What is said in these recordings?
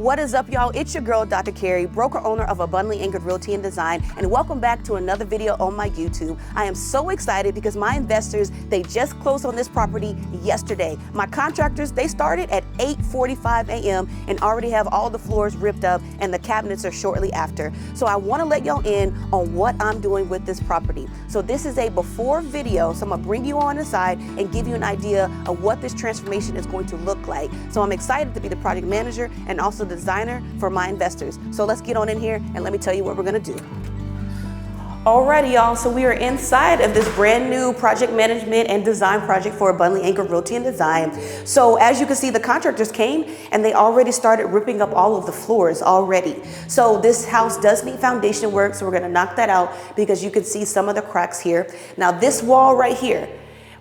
What is up, y'all? It's your girl, Dr. Carrie, broker owner of Abundantly Anchored Realty and Design, and welcome back to another video on my YouTube. I am so excited because my investors, they just closed on this property yesterday. My contractors, they started at 8:45 a.m. and already have all the floors ripped up and the cabinets are shortly after. So I want to let y'all in on what I'm doing with this property. So this is a before video, so I'm gonna bring you on the side and give you an idea of what this transformation is going to look like. So I'm excited to be the project manager and also designer for my investors. So let's get on in here and let me tell you what we're gonna do. Alrighty, y'all, so we are inside of this brand new project management and design project for Abundantly Anchored Realty and Design. So as you can see, the contractors came and they already started ripping up all of the floors already. So this house does need foundation work, so we're gonna knock that out because you can see some of the cracks here. Now this wall right here,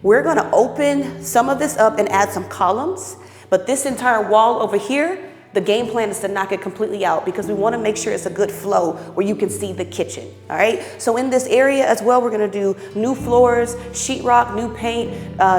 we're gonna open some of this up and add some columns, but this entire wall over here, the game plan is to knock it completely out because we want to make sure it's a good flow where you can see the kitchen. All right. So in this area as well, we're going to do new floors, sheetrock, new paint,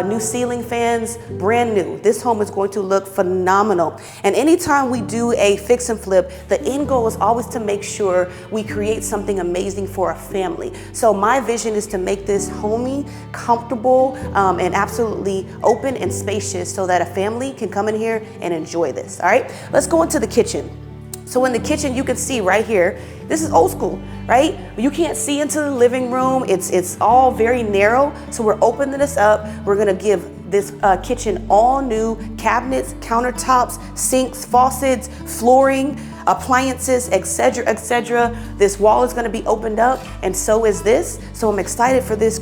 new ceiling fans, brand new. This home is going to look phenomenal. And anytime we do a fix and flip, the end goal is always to make sure we create something amazing for a family. So my vision is to make this homey, comfortable, and absolutely open and spacious so that a family can come in here and enjoy this. All right. Let's go into the kitchen. So in the kitchen, you can see right here, this is old school, right? You can't see into the living room. It's all very narrow. So we're opening this up. We're gonna give this kitchen all new cabinets, countertops, sinks, faucets, flooring, appliances, etc., etc. This wall is gonna be opened up and so is this. So I'm excited for this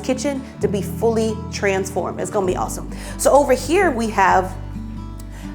kitchen to be fully transformed. It's gonna be awesome. So over here we have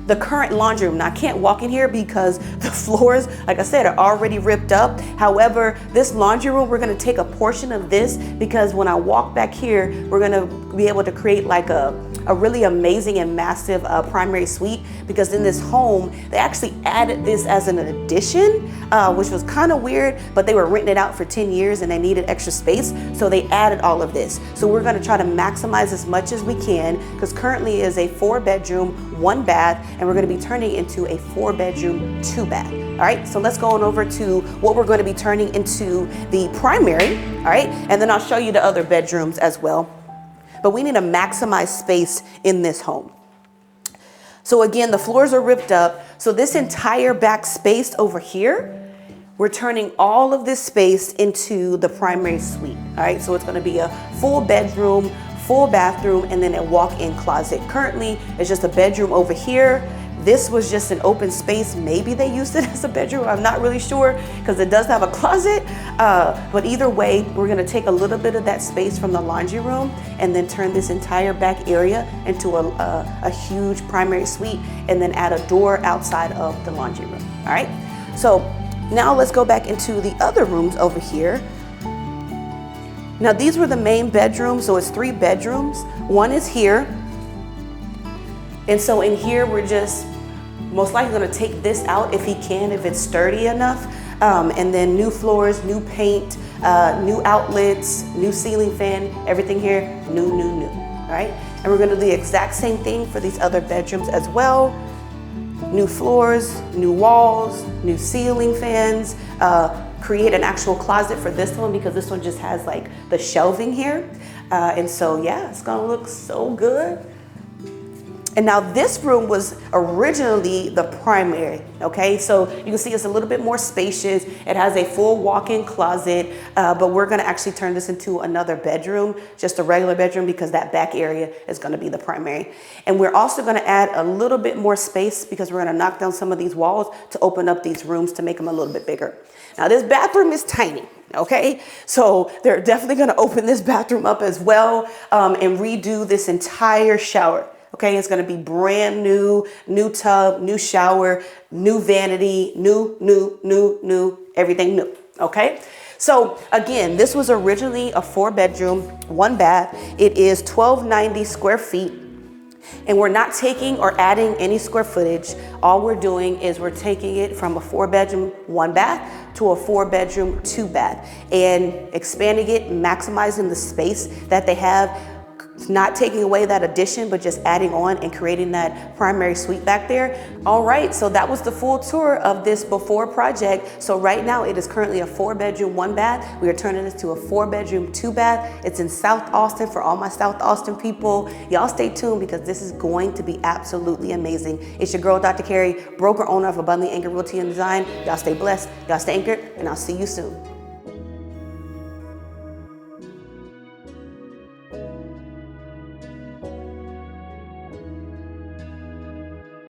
the current laundry room. Now I can't walk in here because the floors, like I said, are already ripped up. However, this laundry room, we're gonna take a portion of this because when I walk back here, we're gonna be able to create like a really amazing and massive primary suite, because in this home, they actually added this as an addition, which was kind of weird, but they were renting it out for 10 years and they needed extra space. So they added all of this. So we're gonna try to maximize as much as we can because currently is a 4-bedroom, 1 bath, and we're gonna be turning into a 4-bedroom, 2 bath. All right, so let's go on over to what we're gonna be turning into the primary, all right? And then I'll show you the other bedrooms as well. But we need to maximize space in this home. So again, the floors are ripped up. So this entire back space over here, we're turning all of this space into the primary suite. All right, so it's gonna be a full bedroom, full bathroom, and then a walk-in closet. Currently, it's just a bedroom over here. This was just an open space. Maybe they used it as a bedroom. I'm not really sure because it does have a closet. But either way, we're gonna take a little bit of that space from the laundry room and then turn this entire back area into a huge primary suite and then add a door outside of the laundry room, all right? So now let's go back into the other rooms over here. Now these were the main bedrooms, so it's 3 bedrooms. One is here. And so in here, we're just most likely gonna take this out if he can, if it's sturdy enough. And then new floors, new paint, new outlets, new ceiling fan, everything here, new, all right? And we're gonna do the exact same thing for these other bedrooms as well. New floors, new walls, new ceiling fans, create an actual closet for this one because this one just has like the shelving here. And so yeah, it's gonna look so good. And now this room was originally the primary, okay? So you can see it's a little bit more spacious. It has a full walk-in closet, but we're gonna actually turn this into another bedroom, just a regular bedroom, because that back area is gonna be the primary. And we're also gonna add a little bit more space because we're gonna knock down some of these walls to open up these rooms to make them a little bit bigger. Now this bathroom is tiny. Okay, so they're definitely gonna open this bathroom up as well and redo this entire shower. Okay, it's gonna be brand new, new tub, new shower, new vanity, new, everything new, okay? So again, this was originally a 4-bedroom, 1 bath. It is 1,290 square feet. And we're not taking or adding any square footage. All we're doing is we're taking it from a 4-bedroom, 1 bath to a 4-bedroom, 2 bath and expanding it, maximizing the space that they have, not taking away that addition, but just adding on and creating that primary suite back there. All right, so that was the full tour of this before project. So right now it is currently a 4-bedroom, 1-bath. We are turning this to a 4-bedroom, 2-bath. It's in South Austin for all my South Austin people. Y'all stay tuned because this is going to be absolutely amazing. It's your girl, Dr. Carrie, broker owner of Abundantly Anchored Realty and Design. Y'all stay blessed, y'all stay anchored, and I'll see you soon.